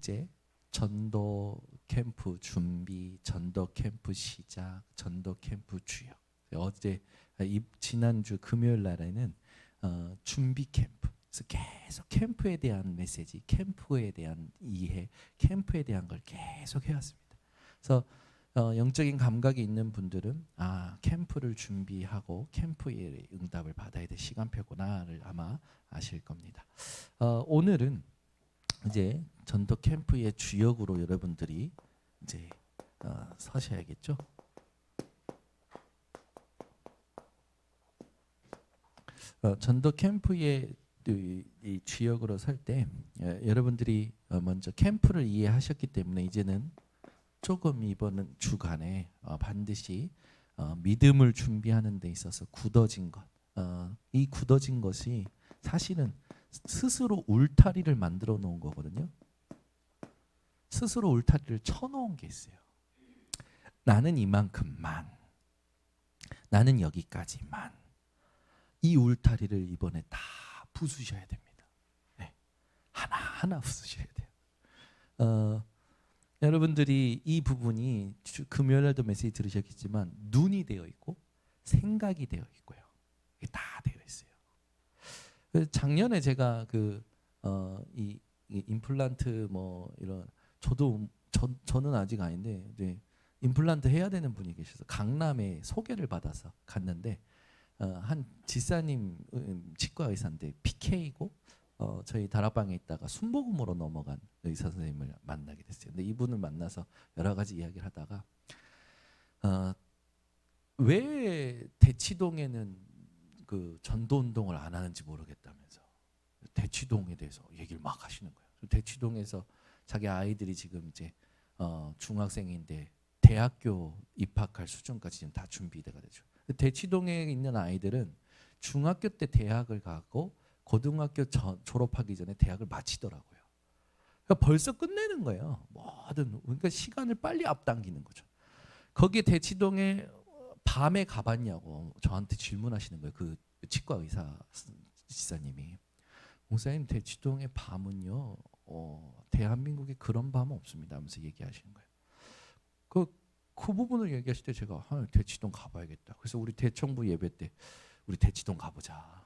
이제 전도 캠프 준비, 전도 캠프 시작, 전도 캠프 주역. 어제 지난주 금요일 날에는 준비 캠프. 그래서 계속 캠프에 대한 메시지, 캠프에 대한 이해, 캠프에 대한 걸 계속 해왔습니다. 그래서 영적인 감각이 있는 분들은 캠프를 준비하고 캠프의 응답을 받아야 될 시간표구나를 아마 아실 겁니다. 오늘은 이제 전도 캠프의 주역으로 여러분들이 이제 서셔야겠죠. 전도 캠프의 이 주역으로 설 때 여러분들이 먼저 캠프를 이해하셨기 때문에 이제는 조금 이번 주간에 반드시 믿음을 준비하는 데 있어서 굳어진 것, 이 굳어진 것이 사실은 스스로 울타리를 만들어 놓은 거거든요. 스스로 울타리를 쳐놓은 게 있어요. 나는 이만큼만, 나는 여기까지만. 이 울타리를 이번에 다 부수셔야 됩니다. 네. 하나하나 부수셔야 돼요. 여러분들이 이 부분이 금요일날도 메시지 들으셨겠지만 눈이 되어 있고 생각이 되어 있고요. 이게 다 되어 있어요. 작년에 제가 이 임플란트 뭐 이런 저는 아직 아닌데 이제 임플란트 해야 되는 분이 계셔서 강남에 소개를 받아서 갔는데 한 지사님 치과 의사인데 PK고 저희 다락방에 있다가 순복음으로 넘어간 의사 선생님을 만나게 됐어요. 근데 이분을 만나서 여러 가지 이야기를 하다가 왜 대치동에는 그 전도 운동을 안 하는지 모르겠다면서 대치동에 대해서 얘기를 막 하시는 거예요. 대치동에서 자기 아이들이 지금 이제 중학생인데 대학교 입학할 수준까지 지금 다 준비가 되죠. 대치동에 있는 아이들은 중학교 때 대학을 가고 고등학교 졸업하기 전에 대학을 마치더라고요. 그러니까 벌써 끝내는 거예요. 그러니까 시간을 빨리 앞당기는 거죠. 거기에 대치동에 밤에 가봤냐고 저한테 질문하시는 거예요. 그 치과 의사 지사님이. 목사님, 대치동의 밤은요 대한민국에 그런 밤은 없습니다 하면서 얘기하시는 거예요. 그 부분을 얘기하실 때 제가 대치동 가봐야겠다. 그래서 우리 대청부 예배 때 우리 대치동 가보자.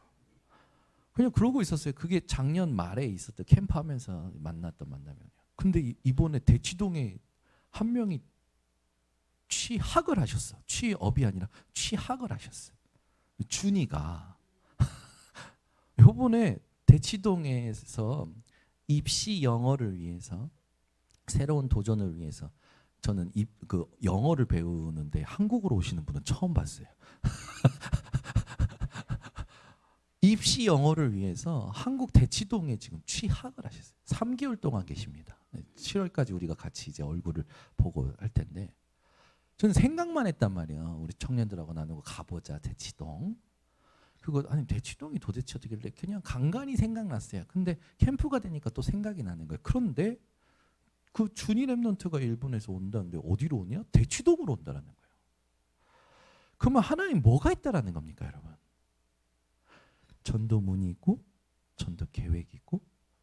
그냥 그러고 있었어요. 그게 작년 말에 있었던 캠프하면서 만났던 만남이에요. 근데 이번에 대치동에 한 명이 취학을 하셨어. 취업이 아니라 취학을 하셨어요. 준이가 이번에 대치동에서 입시 영어를 위해서 새로운 도전을 위해서 저는 그 영어를 배우는데 한국으로 오시는 분은 처음 봤어요. 입시 영어를 위해서 한국 대치동에 지금 취학을 하셨어요. 3개월 동안 계십니다. 7월까지 우리가 같이 이제 얼굴을 보고 할 텐데 저는 생각만 했단 말이에요. 우리 청년들하고 나누고 가보자 대치동. 아니 대치동이 도대체 어떻게 그냥 간간히 생각났어요. 근데 캠프가 되니까 또 생각이 나는 거예요. 그런데 그 주니 랩넌트가 일본에서 온다는데 어디로 오냐? 대치동으로 온다라는 거예요. 그러면 하나님 뭐가 있다라는 겁니까, 여러분? 전도 문이 있고 전도 계획이 있고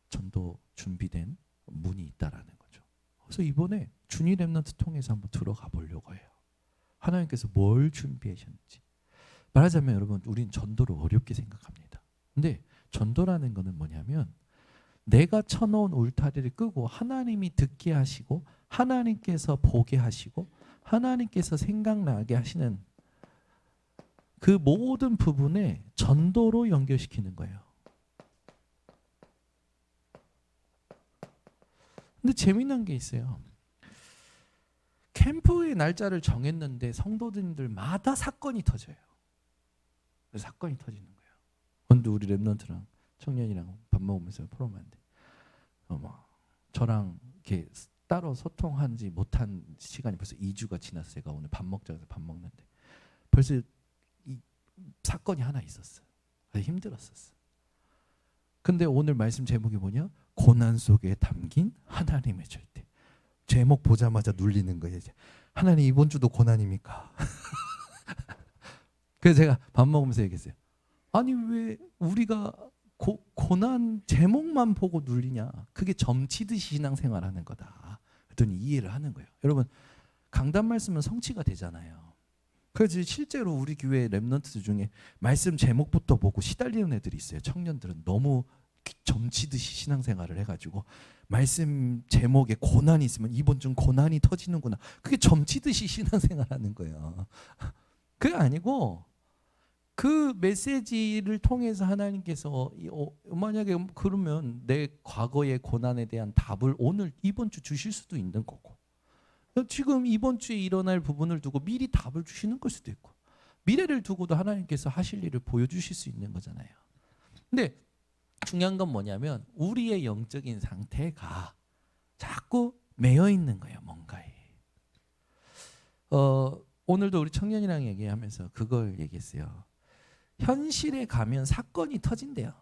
전도 준비된 문이 있다라는 거죠. 그래서 이번에 주니 랩넌트 통해서 한번 들어가 보려고 해요. 하나님께서 뭘 준비하셨는지. 말하자면 여러분, 우린 전도를 어렵게 생각합니다. 근데 전도라는 거는 뭐냐면 내가 쳐놓은 울타리를 끄고 하나님이 듣게 하시고 하나님께서 보게 하시고 하나님께서 생각나게 하시는 그 모든 부분에 전도로 연결시키는 거예요. 근데 재미난 게 있어요. 캠프의 날짜를 정했는데 성도들마다 사건이 터져요. 사건이 터지는 거예요. 근데 우리 랩런트랑 청년이랑 밥 먹으면서 포럼하는데 저랑 이렇게 따로 소통하지 못한 시간이 벌써 2주가 지났어요. 제가 오늘 밥 먹자고 해서 밥 먹는데 벌써 이 사건이 하나 있었어요. 힘들었었어요. 근데 오늘 말씀 제목이 뭐냐? 고난 속에 담긴 하나님의 절대. 제목 보자마자 눌리는 거예요. 이제. 하나님 이번 주도 고난입니까? 그래서 제가 밥 먹으면서 얘기했어요. 아니 왜 우리가 고난 제목만 보고 눌리냐? 그게 점치듯이 신앙생활하는 거다. 그랬더니 이해를 하는 거예요. 여러분 강단 말씀은 성취가 되잖아요. 그래서 실제로 우리 교회 랩런트 중에 말씀 제목부터 보고 시달리는 애들이 있어요. 청년들은 너무 점치듯이 신앙생활을 해가지고 말씀 제목에 고난이 있으면 이번 주 고난이 터지는구나. 그게 점치듯이 신앙생활하는 거예요. 그게 아니고 그 메시지를 통해서 하나님께서 만약에 그러면 내 과거의 고난에 대한 답을 오늘 이번 주 주실 수도 있는 거고, 지금 이번 주에 일어날 부분을 두고 미리 답을 주시는 걸 수도 있고, 미래를 두고도 하나님께서 하실 일을 보여주실 수 있는 거잖아요. 근데 중요한 건 뭐냐면 우리의 영적인 상태가 자꾸 매여 있는 거예요, 뭔가에. 오늘도 우리 청년이랑 얘기하면서 그걸 얘기했어요. 현실에 가면 사건이 터진대요.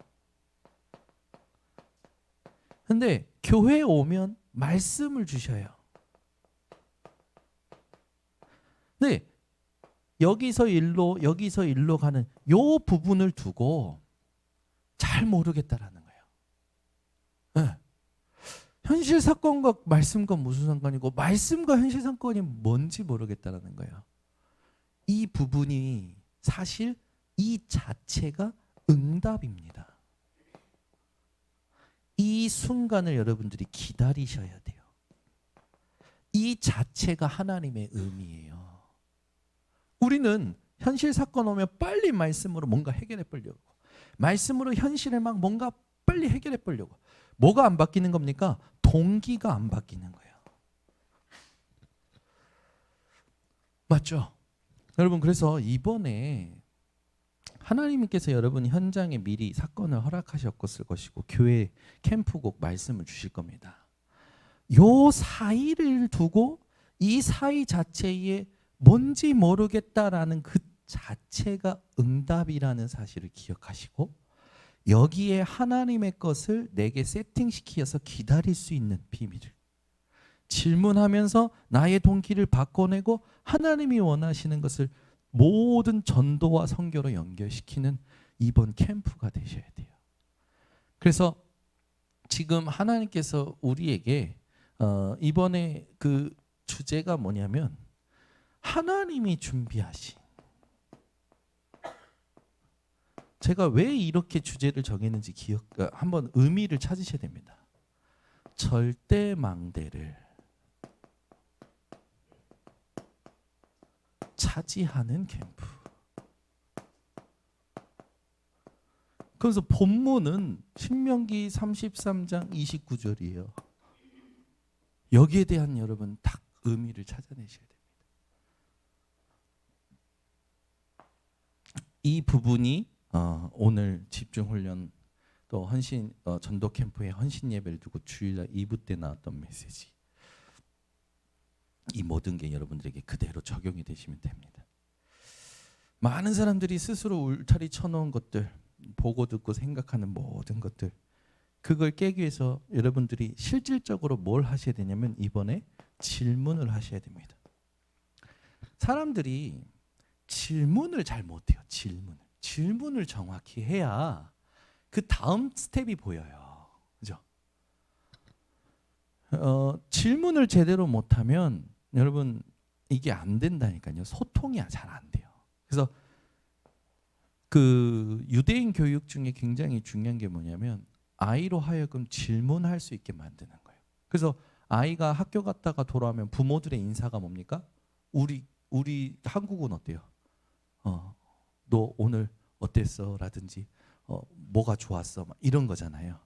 근데 교회에 오면 말씀을 주셔요. 네, 여기서 일로 여기서 일로 가는 요 부분을 두고 잘 모르겠다라는 거예요. 네. 현실 사건과 말씀과 무슨 상관이고 말씀과 현실 사건이 뭔지 모르겠다라는 거예요. 이 부분이 사실 이 자체가 응답입니다. 이 순간을 여러분들이 기다리셔야 돼요. 이 자체가 하나님의 의미예요. 우리는 현실 사건 오면 빨리 말씀으로 뭔가 해결해 보려고, 말씀으로 현실에 막 뭔가 빨리 해결해 보려고. 뭐가 안 바뀌는 겁니까? 동기가 안 바뀌는 거예요. 맞죠? 여러분, 그래서 이번에 하나님께서 여러분 현장에 미리 사건을 허락하셨을 것이고 교회 캠프곡 말씀을 주실 겁니다. 요 사이를 두고 이 사이 자체에 뭔지 모르겠다라는 그 자체가 응답이라는 사실을 기억하시고, 여기에 하나님의 것을 내게 세팅시켜서 기다릴 수 있는 비밀을 질문하면서 나의 동기를 바꿔내고 하나님이 원하시는 것을 모든 전도와 선교로 연결시키는 이번 캠프가 되셔야 돼요. 그래서 지금 하나님께서 우리에게 이번에 그 주제가 뭐냐면 하나님이 준비하신, 제가 왜 이렇게 주제를 정했는지 한번 의미를 찾으셔야 됩니다. 절대망대를 차지하는 캠프. 그래서 본문은 신명기 33장 29절이에요. 여기에 대한 여러분 딱 의미를 찾아내셔야 됩니다. 이 부분이 오늘 집중훈련 또 헌신 전도 캠프의 헌신 예배를 두고 주일날 2부 때 나왔던 메시지, 이 모든 게 여러분들에게 그대로 적용이 되시면 됩니다. 많은 사람들이 스스로 울타리 쳐놓은 것들, 보고 듣고 생각하는 모든 것들, 그걸 깨기 위해서 여러분들이 실질적으로 뭘 하셔야 되냐면 이번에 질문을 하셔야 됩니다. 사람들이 질문을 잘 못해요. 질문을 정확히 해야 그 다음 스텝이 보여요. 그죠? 질문을 제대로 못하면 여러분 이게 안 된다니까요. 소통이 잘 안 돼요. 그래서 그 유대인 교육 중에 굉장히 중요한 게 뭐냐면 아이로 하여금 질문할 수 있게 만드는 거예요. 그래서 아이가 학교 갔다가 돌아오면 부모들의 인사가 뭡니까? 우리 한국은 어때요? 너 오늘 어땠어? 라든지 뭐가 좋았어? 막 이런 거잖아요.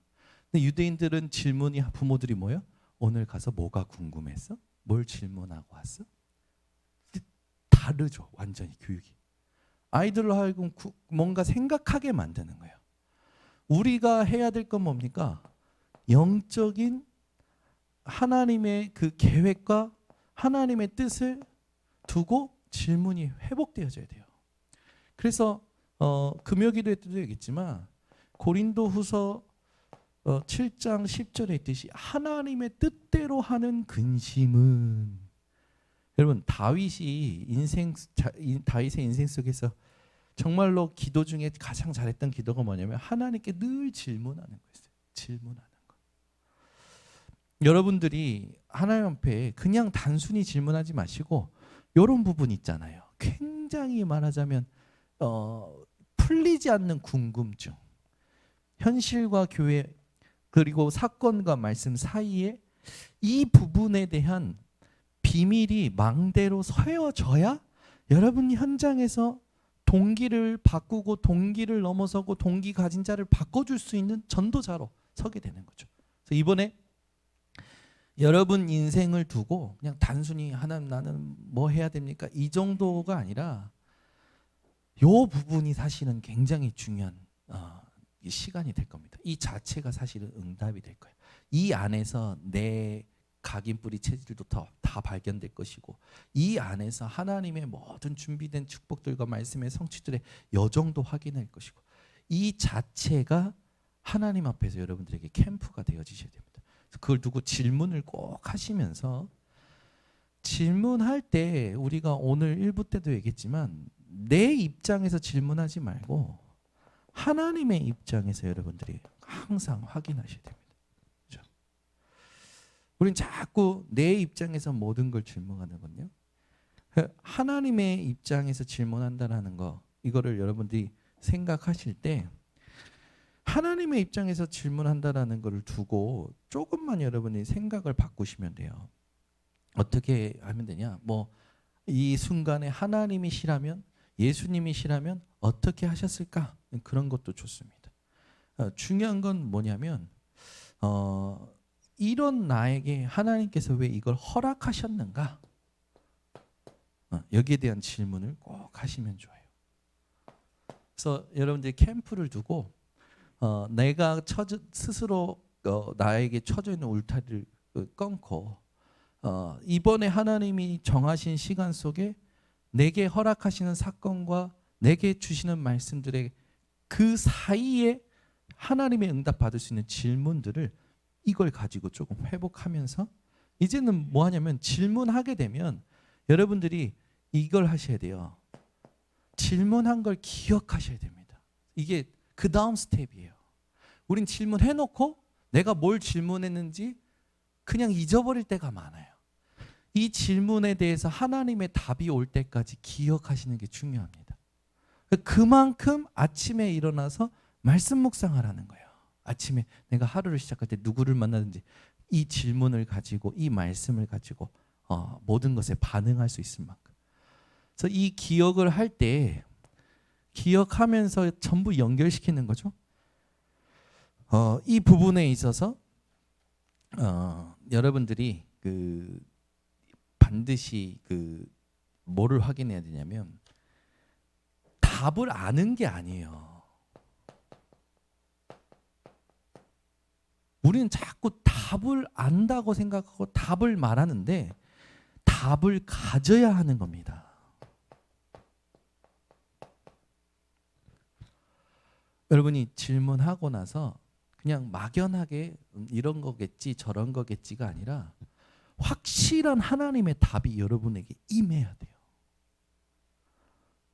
근데 유대인들은 질문이, 부모들이 뭐예요? 오늘 가서 뭐가 궁금했어? 뭘 질문하고 왔어? 다르죠. 완전히 교육이. 아이들로 하여금 뭔가 생각하게 만드는 거예요. 우리가 해야 될 건 뭡니까? 영적인 하나님의 그 계획과 하나님의 뜻을 두고 질문이 회복되어져야 돼요. 그래서 금요기도에 때도 얘기했지만 고린도후서 7장 10절에 있듯이 하나님의 뜻대로 하는 근심은, 여러분 다윗의 인생 속에서 정말로 기도 중에 가장 잘했던 기도가 뭐냐면 하나님께 늘 질문하는 거였어요. 질문하는 거. 여러분들이 하나님 앞에 그냥 단순히 질문하지 마시고 이런 부분 있잖아요. 굉장히 말하자면 풀리지 않는 궁금증, 현실과 교회 그리고 사건과 말씀 사이에 이 부분에 대한 비밀이 망대로 서여져야 여러분 현장에서 동기를 바꾸고 동기를 넘어서고 동기 가진 자를 바꿔줄 수 있는 전도자로 서게 되는 거죠. 그래서 이번에 여러분 인생을 두고 그냥 단순히 하나님 나는 뭐 해야 됩니까? 이 정도가 아니라 이 부분이 사실은 굉장히 중요한 시간이 될 겁니다. 이 자체가 사실은 응답이 될 거예요. 이 안에서 내 각인뿌리 체질도 다 발견될 것이고 이 안에서 하나님의 모든 준비된 축복들과 말씀의 성취들의 여정도 확인할 것이고 이 자체가 하나님 앞에서 여러분들에게 캠프가 되어지셔야 됩니다. 그걸 두고 질문을 꼭 하시면서 질문할 때 우리가 오늘 1부 때도 얘기했지만 내 입장에서 질문하지 말고 하나님의 입장에서 여러분들이 항상 확인하셔야 됩니다. 그렇죠? 우린 자꾸 내 입장에서 모든 걸 질문하는거든요. 하나님의 입장에서 질문한다는 거 이거를 여러분들이 생각하실 때 하나님의 입장에서 질문한다는 것을 두고 조금만 여러분이 생각을 바꾸시면 돼요. 어떻게 하면 되냐? 뭐 이 순간에 하나님이시라면 예수님이시라면 어떻게 하셨을까? 그런 것도 좋습니다. 중요한 건 뭐냐면 이런 나에게 하나님께서 왜 이걸 허락하셨는가? 여기에 대한 질문을 꼭 하시면 좋아요. 그래서 여러분들이 캠프를 두고 내가 스스로 나에게 쳐져 있는 울타리를 끊고 이번에 하나님이 정하신 시간 속에 내게 허락하시는 사건과 내게 주시는 말씀들의 그 사이에 하나님의 응답 받을 수 있는 질문들을 이걸 가지고 조금 회복하면서 이제는 뭐 하냐면 질문하게 되면 여러분들이 이걸 하셔야 돼요. 질문한 걸 기억하셔야 됩니다. 이게 그 다음 스텝이에요. 우린 질문해놓고 내가 뭘 질문했는지 그냥 잊어버릴 때가 많아요. 이 질문에 대해서 하나님의 답이 올 때까지 기억하시는 게 중요합니다. 그만큼 아침에 일어나서 말씀 묵상하라는 거예요. 아침에 내가 하루를 시작할 때 누구를 만나든지 이 질문을 가지고 이 말씀을 가지고 모든 것에 반응할 수 있을 만큼. 그래서 이 기억을 할 때 기억하면서 전부 연결시키는 거죠. 이 부분에 있어서 여러분들이 반드시 뭐를 확인해야 되냐면 답을 아는 게 아니에요. 우리는 자꾸 답을 안다고 생각하고 답을 말하는데 답을 가져야 하는 겁니다. 여러분이 질문하고 나서 그냥 막연하게 이런 거겠지 저런 거겠지가 아니라 확실한 하나님의 답이 여러분에게 임해야 돼요.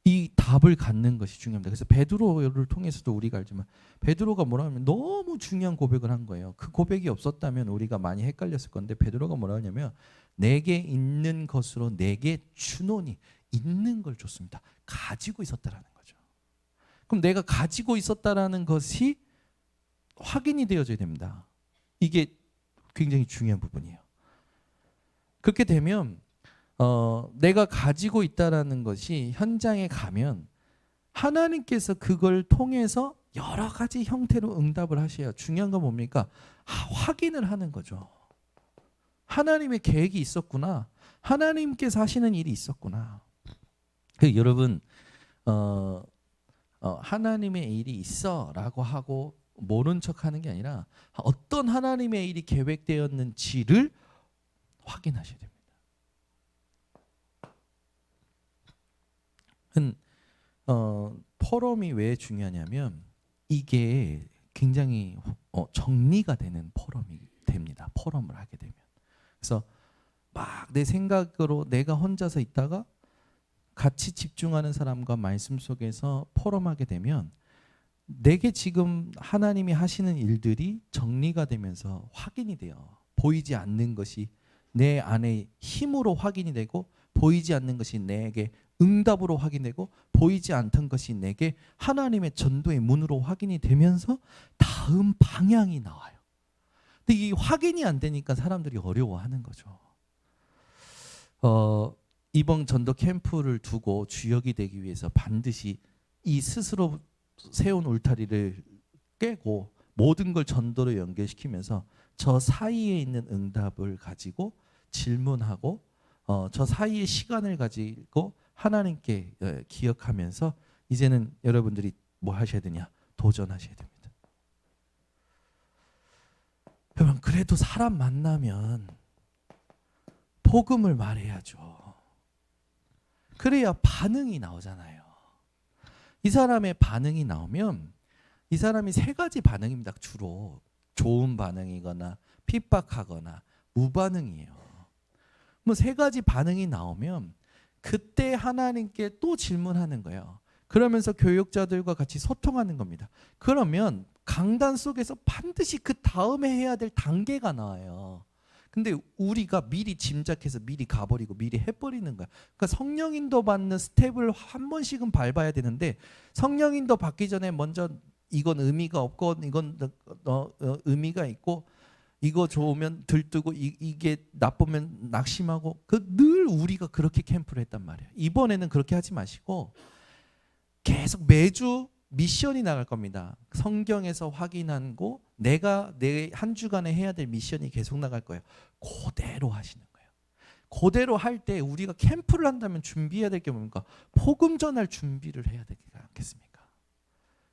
이 답을 갖는 것이 중요합니다. 그래서 베드로를 통해서도 우리가 알지만 베드로가 뭐라 하면 너무 중요한 고백을 한 거예요. 그 고백이 없었다면 우리가 많이 헷갈렸을 건데 베드로가 뭐라 하냐면 내게 있는 것으로 내게 주노니 있는 걸 줬습니다. 가지고 있었다라는 거죠. 그럼 내가 가지고 있었다라는 것이 확인이 되어져야 됩니다. 이게 굉장히 중요한 부분이에요. 그렇게 되면 내가 가지고 있다라는 것이 현장에 가면 하나님께서 그걸 통해서 여러 가지 형태로 응답을 하셔요. 중요한 건 뭡니까? 확인을 하는 거죠. 하나님의 계획이 있었구나. 하나님께서 하시는 일이 있었구나. 여러분 하나님의 일이 있어라고 하고 모른 척하는 게 아니라 어떤 하나님의 일이 계획되었는지를 확인하셔야 됩니다. 포럼이 왜 중요하냐면 이게 굉장히 정리가 되는 포럼이 됩니다. 포럼을 하게 되면. 그래서 막 내 생각으로 내가 혼자서 있다가 같이 집중하는 사람과 말씀 속에서 포럼하게 되면 내게 지금 하나님이 하시는 일들이 정리가 되면서 확인이 돼요. 보이지 않는 것이 내 안에 힘으로 확인이 되고, 보이지 않는 것이 내게 응답으로 확인되고, 보이지 않던 것이 내게 하나님의 전도의 문으로 확인이 되면서 다음 방향이 나와요. 근데 이 확인이 안 되니까 사람들이 어려워하는 거죠. 이번 전도 캠프를 두고 주역이 되기 위해서 반드시 이 스스로 세운 울타리를 깨고 모든 걸 전도로 연결시키면서 저 사이에 있는 응답을 가지고 질문하고, 저 사이의 시간을 가지고 하나님께 기억하면서 이제는 여러분들이 뭐 하셔야 되냐? 도전하셔야 됩니다. 여러분, 그래도 사람 만나면 복음을 말해야죠. 그래야 반응이 나오잖아요. 이 사람의 반응이 나오면, 이 사람이 세 가지 반응입니다. 주로 좋은 반응이거나 핍박하거나 무반응이에요. 뭐 세 가지 반응이 나오면 그때 하나님께 또 질문하는 거예요. 그러면서 교육자들과 같이 소통하는 겁니다. 그러면 강단 속에서 반드시 그 다음에 해야 될 단계가 나와요. 근데 우리가 미리 짐작해서 미리 가버리고 미리 해버리는 거야. 그러니까 성령 인도 받는 스텝을 한 번씩은 밟아야 되는데, 성령 인도 받기 전에 먼저 이건 의미가 없고 이건 의미가 있고, 이거 좋으면 들뜨고 이게 나쁘면 낙심하고, 늘 우리가 그렇게 캠프를 했단 말이에요. 이번에는 그렇게 하지 마시고 계속 매주 미션이 나갈 겁니다. 성경에서 확인하고 내가 내 한 주간에 해야 될 미션이 계속 나갈 거예요. 그대로 하시는 거예요. 그대로 할 때 우리가 캠프를 한다면 준비해야 될 게 뭡니까? 복음 전할 준비를 해야 되지 않겠습니까?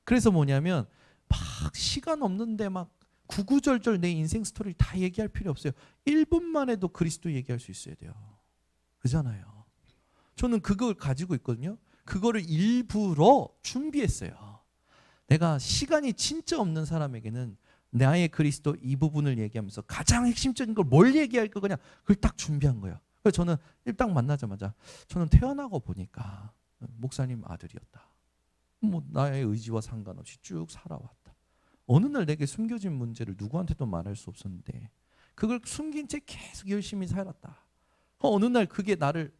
그래서 뭐냐면 막 시간 없는데 막 구구절절 내 인생 스토리를 다 얘기할 필요 없어요. 1분만 해도 그리스도 얘기할 수 있어야 돼요. 그잖아요. 저는 그걸 가지고 있거든요. 그거를 일부러 준비했어요. 내가 시간이 진짜 없는 사람에게는 나의 그리스도 이 부분을 얘기하면서 가장 핵심적인 걸 뭘 얘기할 거, 그냥 그걸 딱 준비한 거예요. 그래서 저는 일단 만나자마자 저는 태어나고 보니까 목사님 아들이었다. 뭐 나의 의지와 상관없이 쭉 살아왔다. 어느 날 내게 숨겨진 문제를 누구한테도 말할 수 없었는데 그걸 숨긴 채 계속 열심히 살았다. 어느 날 그게 나를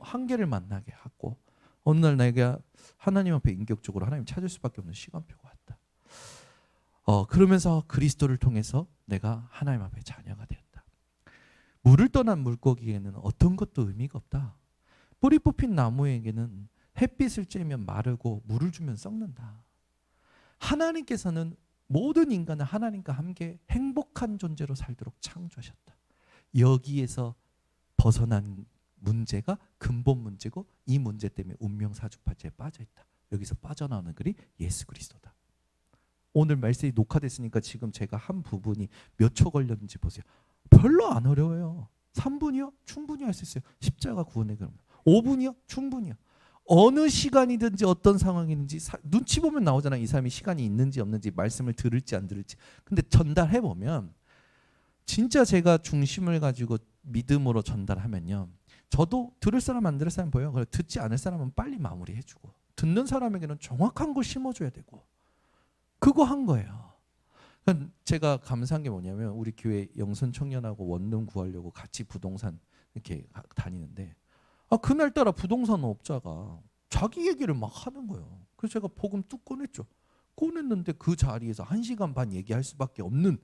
한계를 만나게 하고, 어느 날 내가 하나님 앞에 인격적으로 하나님 찾을 수밖에 없는 시간표가 왔다. 그러면서 그리스도를 통해서 내가 하나님 앞에 자녀가 되었다. 물을 떠난 물고기에는 어떤 것도 의미가 없다. 뿌리 뽑힌 나무에게는 햇빛을 쬐면 마르고 물을 주면 썩는다. 하나님께서는 모든 인간을 하나님과 함께 행복한 존재로 살도록 창조하셨다. 여기에서 벗어난 문제가 근본 문제고, 이 문제 때문에 운명사주팔자에 빠져있다. 여기서 빠져나오는 글이 예수 그리스도다. 오늘 말씀이 녹화됐으니까 지금 제가 한 부분이 몇 초 걸렸는지 보세요. 별로 안 어려워요. 3분이요? 충분히 할 수 있어요. 십자가 구원의 그럼. 5분이요? 충분히요. 어느 시간이든지 어떤 상황이든지 눈치 보면 나오잖아요. 이 사람이 시간이 있는지 없는지, 말씀을 들을지 안 들을지. 근데 전달해 보면 진짜 제가 중심을 가지고 믿음으로 전달하면요, 저도 들을 사람 안 들을 사람 보여요. 그래서 듣지 않을 사람은 빨리 마무리해주고, 듣는 사람에게는 정확한 걸 심어줘야 되고, 그거 한 거예요. 그러니까 제가 감사한 게 뭐냐면, 우리 교회 영선 청년하고 원룸 구하려고 같이 부동산 이렇게 다니는데, 그날따라 부동산 업자가 자기 얘기를 막 하는 거예요. 그래서 제가 복음 뚝 꺼냈죠. 꺼냈는데 그 자리에서 1시간 반 얘기할 수밖에 없는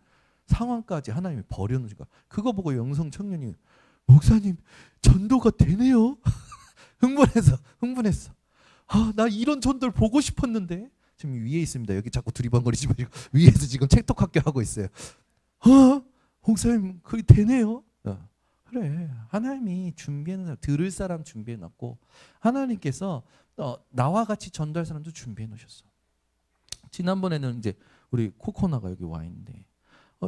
상황까지 하나님이 버려놓으니까, 그거 보고 영성 청년이 목사님 전도가 되네요. 흥분했어. 나 이런 전도를 보고 싶었는데. 지금 위에 있습니다. 여기 자꾸 두리번거리지 말고 위에서 지금 책독학교 하고 있어요. 목사님 그게 되네요. 그래, 하나님이 준비해놓은, 들을 사람 준비해놨고, 하나님께서 나와 같이 전도할 사람도 준비해놓으셨어. 지난번에는 이제 우리 코코나가 여기 와 있는데,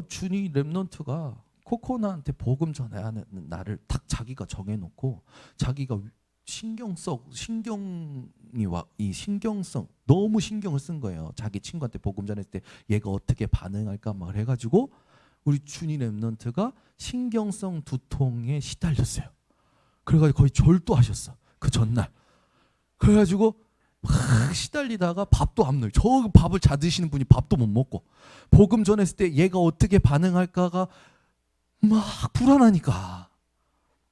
준이 랩넌트가 코코나한테 복음 전하는 날을 딱 자기가 정해놓고, 자기가 신경성 너무 신경을 쓴 거예요. 자기 친구한테 복음 전했을 때 얘가 어떻게 반응할까 막 해가지고 우리 준이 랩넌트가 신경성 두통에 시달렸어요. 그래가지고 거의 절도하셨어. 그 전날 그래가지고 막 시달리다가 밥도 안 넣어요. 저 밥을 잘 드시는 분이 밥도 못 먹고, 복음 전했을 때 얘가 어떻게 반응할까가 막 불안하니까.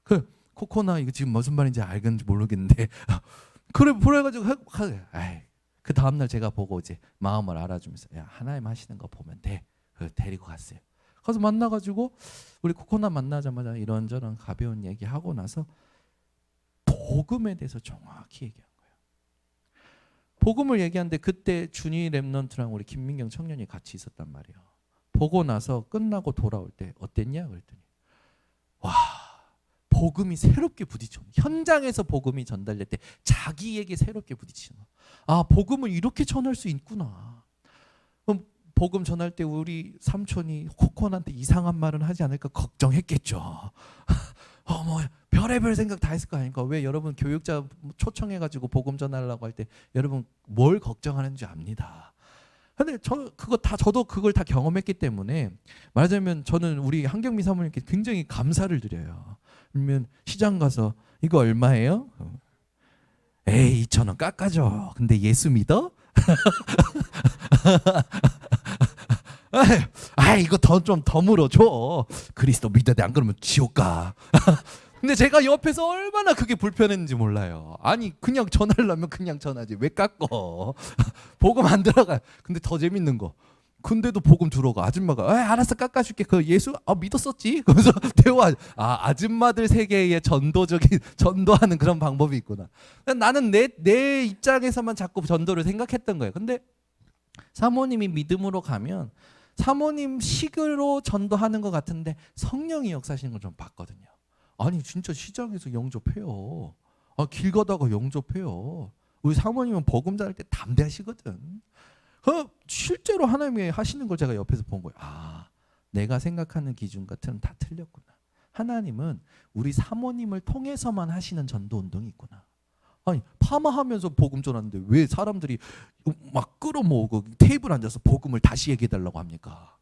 그 코코나 이거 지금 무슨 말인지 알겠는지 모르겠는데 그래가지고 그 다음날 제가 보고 이제 마음을 알아주면서, 야, 하나님 하시는 거 보면 돼. 데리고 갔어요. 가서 만나가지고 우리 코코나 만나자마자 이런저런 가벼운 얘기하고 나서 복음에 대해서 정확히 얘기한 거예요. 복음을 얘기하는데 그때 준이 랩넌트랑 우리 김민경 청년이 같이 있었단 말이에요. 보고 나서 끝나고 돌아올 때 어땠냐 그랬더니, 와, 복음이 새롭게 부딪혀. 현장에서 복음이 전달될 때 자기에게 새롭게 부딪히는 거. 아, 복음을 이렇게 전할 수 있구나. 그럼 복음 전할 때 우리 삼촌이 코코한테 이상한 말은 하지 않을까 걱정했겠죠. 뭐 별의별 생각 다 했을 거 아닙니까? 왜 여러분 교육자 초청해가지고 복음 전하려고 할 때 여러분 뭘 걱정하는지 압니다. 근데 저도 그걸 다 경험했기 때문에, 말하자면 저는 우리 한경미 사모님께 굉장히 감사를 드려요. 그러면 시장 가서 이거 얼마예요? 에이 2,000원 깎아줘. 근데 예수 믿어? 이거 좀 더 물어줘. 그리스도 믿어야 돼. 안 그러면 지옥 가. 근데 제가 옆에서 얼마나 그게 불편했는지 몰라요. 아니 그냥 전하려면 그냥 전하지 왜 깎어. 복음 안 들어가. 근데 더 재밌는 거, 근데도 복음 들어가. 아줌마가 알았어 깎아줄게. 그 예수 믿었었지. 그래서 대화. 아줌마들 세계에 전도하는 그런 방법이 있구나. 나는 내 입장에서만 자꾸 전도를 생각했던 거예요. 근데 사모님이 믿음으로 가면 사모님 식으로 전도하는 것 같은데 성령이 역사하시는 걸 좀 봤거든요. 아니 진짜 시장에서 영접해요. 길 가다가 영접해요. 우리 사모님은 복음 전할 때 담대하시거든. 실제로 하나님이 하시는 걸 제가 옆에서 본 거예요. 내가 생각하는 기준과 다 틀렸구나. 하나님은 우리 사모님을 통해서만 하시는 전도 운동이 있구나. 아니 파마하면서 복음 전하는데 왜 사람들이 막 끌어모으고 테이블 앉아서 복음을 다시 얘기해달라고 합니까?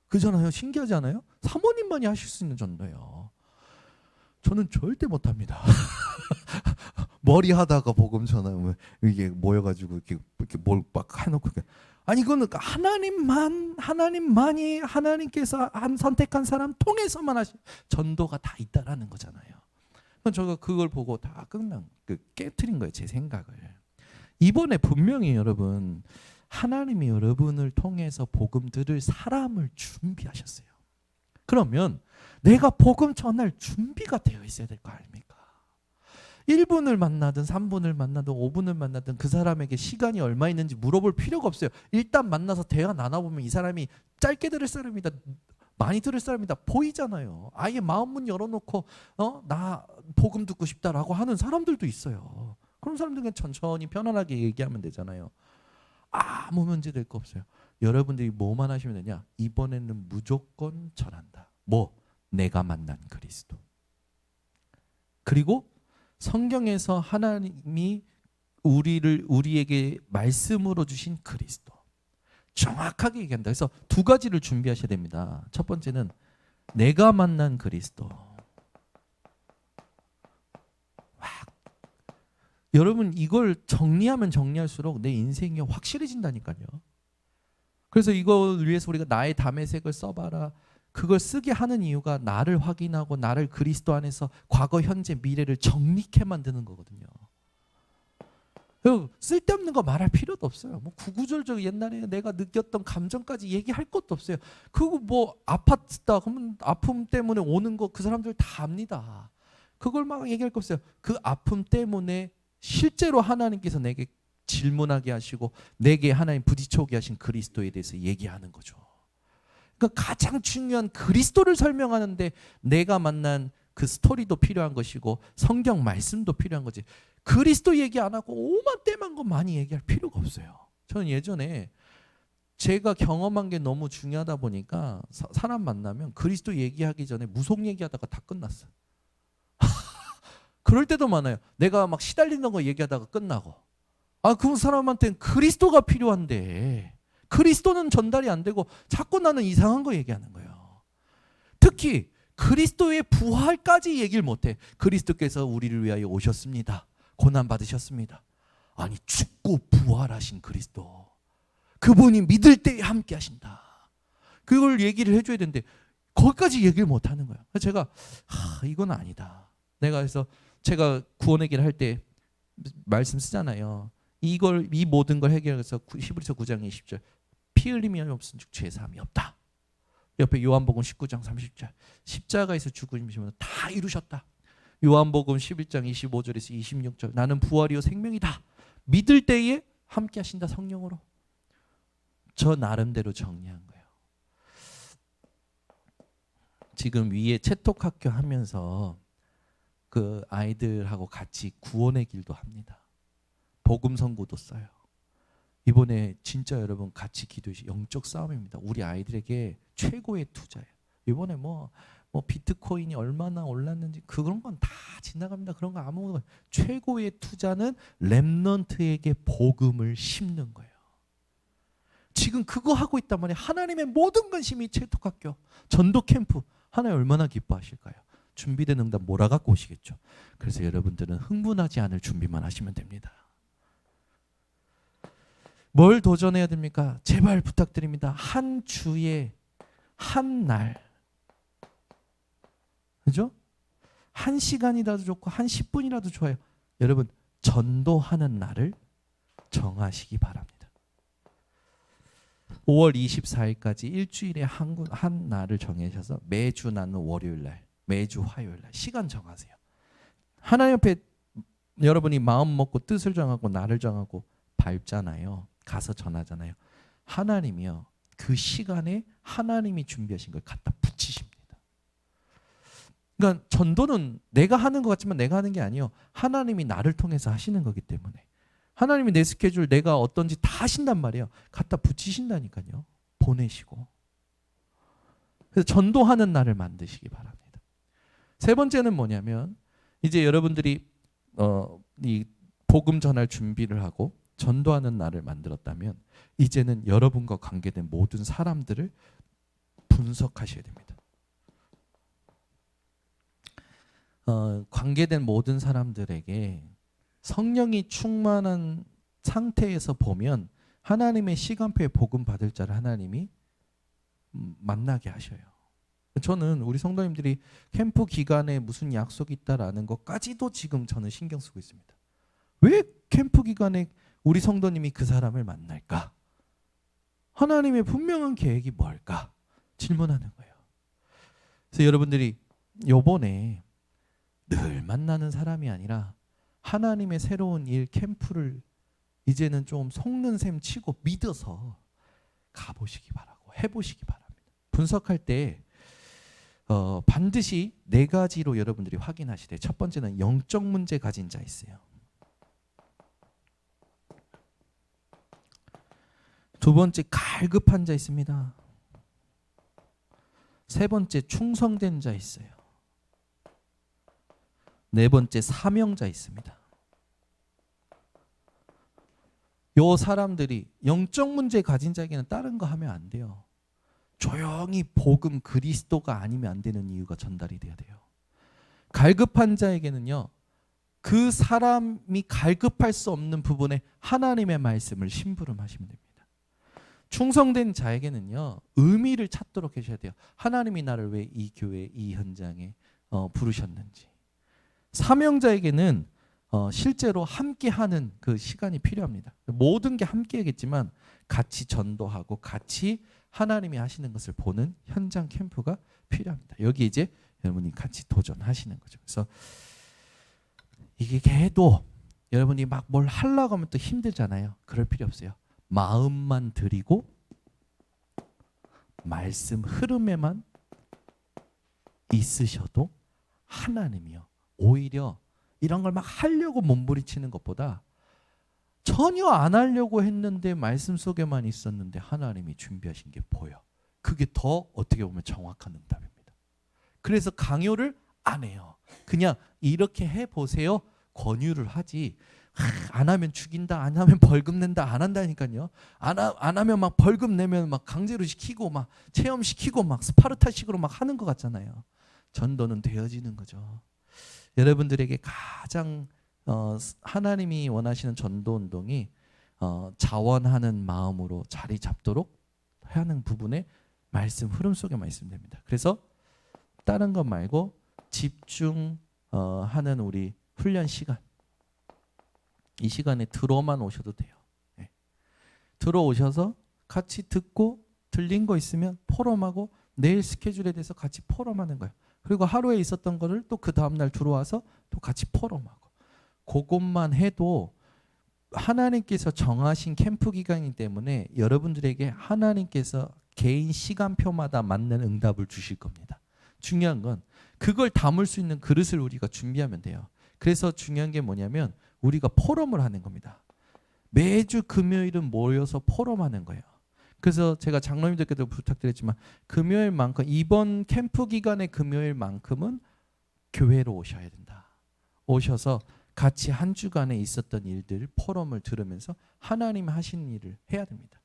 그잖아요. 신기하지 않아요? 사모님만이 하실 수 있는 전도예요. 저는 절대 못합니다. 머리 하다가 복음 전하면 이게 모여가지고 이렇게 뭘 막 해놓고, 아니 이거는 하나님만이 하나님께서 선택한 사람 통해서만 하신 전도가 다 있다라는 거잖아요. 제가 그걸 보고 다 깨트린 거예요, 제 생각을. 이번에 분명히 여러분 하나님이 여러분을 통해서 복음 들을 사람을 준비하셨어요. 그러면 내가 복음 전할 준비가 되어 있어야 될 거 아닙니까? 1분을 만나든 3분을 만나든 5분을 만나든 그 사람에게 시간이 얼마 있는지 물어볼 필요가 없어요. 일단 만나서 대화 나눠보면 이 사람이 짧게 들을 사람이다, 많이 들을 사람이다 보이잖아요. 아예 마음문 열어놓고 나 복음 듣고 싶다라고 하는 사람들도 있어요. 그런 사람들은 천천히 편안하게 얘기하면 되잖아요. 아무 문제 될 거 없어요. 여러분들이 뭐만 하시면 되냐? 이번에는 무조건 전한다. 내가 만난 그리스도. 그리고 성경에서 하나님이 우리에게 말씀으로 주신 그리스도. 정확하게 얘기한다. 그래서 두 가지를 준비하셔야 됩니다. 첫 번째는 내가 만난 그리스도. 여러분 이걸 정리하면 정리할수록 내 인생이 확실해진다니까요. 그래서 이걸 위해서 우리가 나의 담의 색을 써봐라. 그걸 쓰게 하는 이유가 나를 확인하고 나를 그리스도 안에서 과거, 현재, 미래를 정립해 만드는 거거든요. 쓸데없는 거 말할 필요도 없어요. 구구절절 옛날에 내가 느꼈던 감정까지 얘기할 것도 없어요. 그거 아팠다 그러면 아픔 때문에 오는 거 그 사람들 다 압니다. 그걸 막 얘기할 거 없어요. 그 아픔 때문에 실제로 하나님께서 내게 질문하게 하시고 내게 하나님 부딪혀오게 하신 그리스도에 대해서 얘기하는 거죠. 그러니까 가장 중요한 그리스도를 설명하는데 내가 만난 그 스토리도 필요한 것이고 성경 말씀도 필요한 거지. 그리스도 얘기 안 하고 오만 때만 거 많이 얘기할 필요가 없어요. 저는 예전에 제가 경험한 게 너무 중요하다 보니까 사람 만나면 그리스도 얘기하기 전에 무속 얘기하다가 다 끝났어요. 그럴 때도 많아요. 내가 막 시달리는 거 얘기하다가 끝나고. 그 사람한테는 그리스도가 필요한데 그리스도는 전달이 안 되고 자꾸 나는 이상한 거 얘기하는 거예요. 특히 그리스도의 부활까지 얘기를 못해. 그리스도께서 우리를 위하여 오셨습니다. 고난 받으셨습니다. 아니 죽고 부활하신 그리스도, 그분이 믿을 때에 함께 하신다. 그걸 얘기를 해줘야 되는데 거기까지 얘기를 못하는 거예요. 그래서 제가 이건 아니다. 내가 그래서 제가 구원 얘기를 할 때 말씀 쓰잖아요. 이 모든 걸 해결해서 히브리서 9장 20절 피 흘림이 없은 즉 죄 사함이 없다. 옆에 요한복음 19장 30절 십자가에서 죽으심으로 다 이루셨다. 요한복음 11장 25절에서 26절 나는 부활이요 생명이다. 믿을 때에 함께 하신다 성령으로. 저 나름대로 정리한 거예요. 지금 위에 채톡학교 하면서 그 아이들하고 같이 구원의 길도 합니다. 복음 선고도 써요. 이번에 진짜 여러분 같이 기도해 주시 영적 싸움입니다. 우리 아이들에게 최고의 투자예요. 이번에 뭐 비트코인이 얼마나 올랐는지 그런 건 다 지나갑니다. 그런 거 아무것도. 최고의 투자는 렘넌트에게 복음을 심는 거예요. 지금 그거 하고 있단 말이에요. 하나님의 모든 관심이 채톡학교, 전도 캠프. 하나님 얼마나 기뻐하실까요? 준비된 응답 몰아갖고 오시겠죠. 그래서 여러분들은 흥분하지 않을 준비만 하시면 됩니다. 뭘 도전해야 됩니까? 제발 부탁드립니다. 한 주에 한 날, 그죠? 1시간이라도 좋고 한 10분이라도 좋아요. 여러분 전도하는 날을 정하시기 바랍니다. 5월 24일까지 일주일에 한 날을 정하셔서 매주 나는 월요일날, 매주 화요일날 시간 정하세요. 하나님 앞에 여러분이 마음 먹고 뜻을 정하고 날을 정하고 밟잖아요. 가서 전하잖아요. 하나님이요. 그 시간에 하나님이 준비하신 걸 갖다 붙이십니다. 그러니까 전도는 내가 하는 것 같지만 내가 하는 게 아니에요. 하나님이 나를 통해서 하시는 거기 때문에. 하나님이 내 스케줄 내가 어떤지 다 하신단 말이에요. 갖다 붙이신다니까요. 보내시고. 그래서 전도하는 날을 만드시기 바랍니다. 세 번째는 뭐냐면 이제 여러분들이 이 복음 전할 준비를 하고 전도하는 날을 만들었다면 이제는 여러분과 관계된 모든 사람들을 분석하셔야 됩니다. 관계된 모든 사람들에게 성령이 충만한 상태에서 보면 하나님의 시간표에 복음 받을 자를 하나님이 만나게 하셔요. 저는 우리 성도님들이 캠프 기간에 무슨 약속이 있다라는 것까지도 지금 저는 신경 쓰고 있습니다. 왜 캠프 기간에 우리 성도님이 그 사람을 만날까? 하나님의 분명한 계획이 뭘까? 질문하는 거예요. 그래서 여러분들이 요번에 늘 만나는 사람이 아니라 하나님의 새로운 일 캠프를 이제는 좀 속는 셈 치고 믿어서 가보시기 바라고 해보시기 바랍니다. 분석할 때 반드시 4가지로 여러분들이 확인하시되 첫 번째는 영적 문제 가진 자 있어요. 두 번째 갈급한 자 있습니다. 세 번째 충성된 자 있어요. 네 번째 사명자 있습니다. 요 사람들이 영적 문제 가진 자에게는 다른 거 하면 안 돼요. 조용히 복음 그리스도가 아니면 안 되는 이유가 전달이 돼야 돼요. 갈급한 자에게는요. 그 사람이 갈급할 수 없는 부분에 하나님의 말씀을 심부름하시면 됩니다. 충성된 자에게는요. 의미를 찾도록 하셔야 돼요. 하나님이 나를 왜 이 교회 이 현장에 부르셨는지. 사명자에게는 실제로 함께하는 그 시간이 필요합니다. 모든 게 함께하겠지만 같이 전도하고 같이 하나님이 하시는 것을 보는 현장 캠프가 필요합니다. 여기 이제 여러분이 같이 도전하시는 거죠. 그래서 이게 해도 여러분이 막 뭘 하려고 하면 또 힘들잖아요. 그럴 필요 없어요. 마음만 드리고 말씀 흐름에만 있으셔도 하나님이요. 오히려 이런 걸 막 하려고 몸부림치는 것보다 전혀 안 하려고 했는데 말씀 속에만 있었는데 하나님이 준비하신 게 보여. 그게 더 어떻게 보면 정확한 응답입니다. 그래서 강요를 안 해요. 그냥 이렇게 해보세요. 권유를 하지. 안 하면 죽인다. 안 하면 벌금 낸다. 안 한다니까요. 안 하면 막 벌금 내면 막 강제로 시키고 막 체험시키고 막 스파르타식으로 막 하는 것 같잖아요. 전도는 되어지는 거죠. 여러분들에게 가장 하나님이 원하시는 전도 운동이 자원하는 마음으로 자리 잡도록 하는 부분에 말씀 흐름 속에 말씀됩니다. 그래서 다른 것 말고 집중하는 우리 훈련 시간, 이 시간에 들어만 오셔도 돼요. 네. 들어오셔서 같이 듣고 들린 거 있으면 포럼하고 내일 스케줄에 대해서 같이 포럼하는 거예요. 그리고 하루에 있었던 거를 또 그 다음날 들어와서 또 같이 포럼하고, 그것만 해도 하나님께서 정하신 캠프 기간이기 때문에 여러분들에게 하나님께서 개인 시간표마다 맞는 응답을 주실 겁니다. 중요한 건 그걸 담을 수 있는 그릇을 우리가 준비하면 돼요. 그래서 중요한 게 뭐냐면 우리가 포럼을 하는 겁니다. 매주 금요일은 모여서 포럼하는 거예요. 그래서 제가 장로님들께도 부탁드렸지만 금요일만큼, 이번 캠프 기간의 금요일만큼은 교회로 오셔야 된다. 오셔서 같이 한 주간에 있었던 일들 포럼을 들으면서 하나님 하신 일을 해야 됩니다.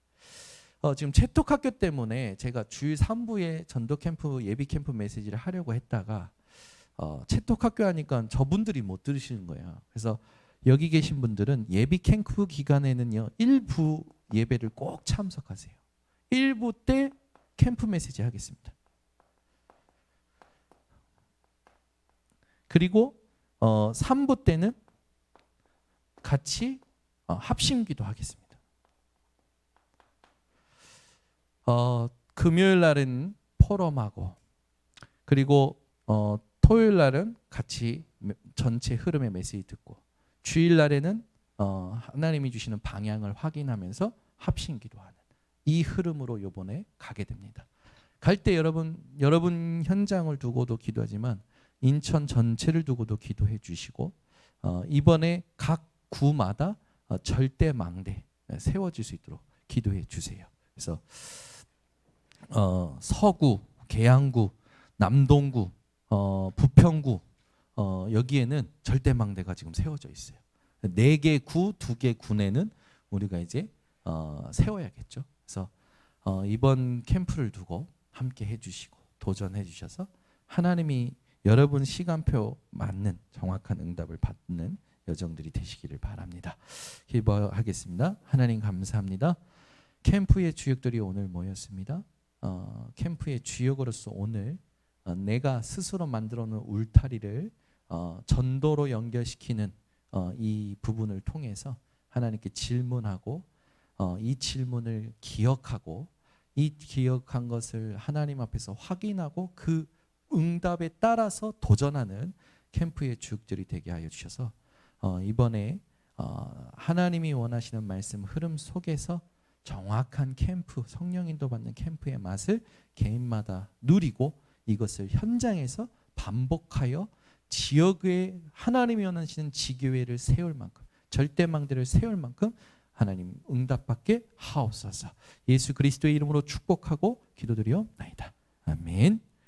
지금 채톡 학교 때문에 제가 주일 3부에 전도 캠프 예비 캠프 메시지를 하려고 했다가 채톡 학교 하니까 저분들이 못 들으시는 거예요. 그래서 여기 계신 분들은 예비 캠프 기간에는요 1부 예배를 꼭 참석하세요. 1부 때 캠프 메시지 하겠습니다. 그리고 3부 때는 같이 합심기도 하겠습니다. 금요일 날은 포럼하고, 그리고 토요일 날은 같이 전체 흐름의 메시지 듣고, 주일 날에는 하나님이 주시는 방향을 확인하면서 합심기도하는 이 흐름으로 이번에 가게 됩니다. 갈 때 여러분 현장을 두고도 기도하지만 인천 전체를 두고도 기도해 주시고, 이번에 각 구마다 절대 망대 세워질 수 있도록 기도해 주세요. 그래서 서구, 계양구, 남동구, 부평구 여기에는 절대 망대가 지금 세워져 있어요. 4개 구, 2개 군에는 우리가 이제 세워야겠죠. 그래서 이번 캠프를 두고 함께 해주시고 도전해 주셔서 하나님이 여러분 시간표 맞는 정확한 응답을 받는 여정들이 되시기를 바랍니다. 기도하겠습니다. 하나님 감사합니다. 캠프의 주역들이 오늘 모였습니다. 캠프의 주역으로서 오늘 내가 스스로 만들어 놓은 울타리를 전도로 연결시키는 이 부분을 통해서 하나님께 질문하고 이 질문을 기억하고 이 기억한 것을 하나님 앞에서 확인하고 그 응답에 따라서 도전하는 캠프의 주역들이 되게 하여 주셔서 이번에 하나님이 원하시는 말씀 흐름 속에서 정확한 캠프, 성령 인도받는 캠프의 맛을 개인마다 누리고 이것을 현장에서 반복하여 지역에 하나님이 원하시는 지교회를 세울 만큼, 절대망대를 세울 만큼 하나님 응답받게 하옵소서. 예수 그리스도의 이름으로 축복하고 기도드리옵나이다. 아멘.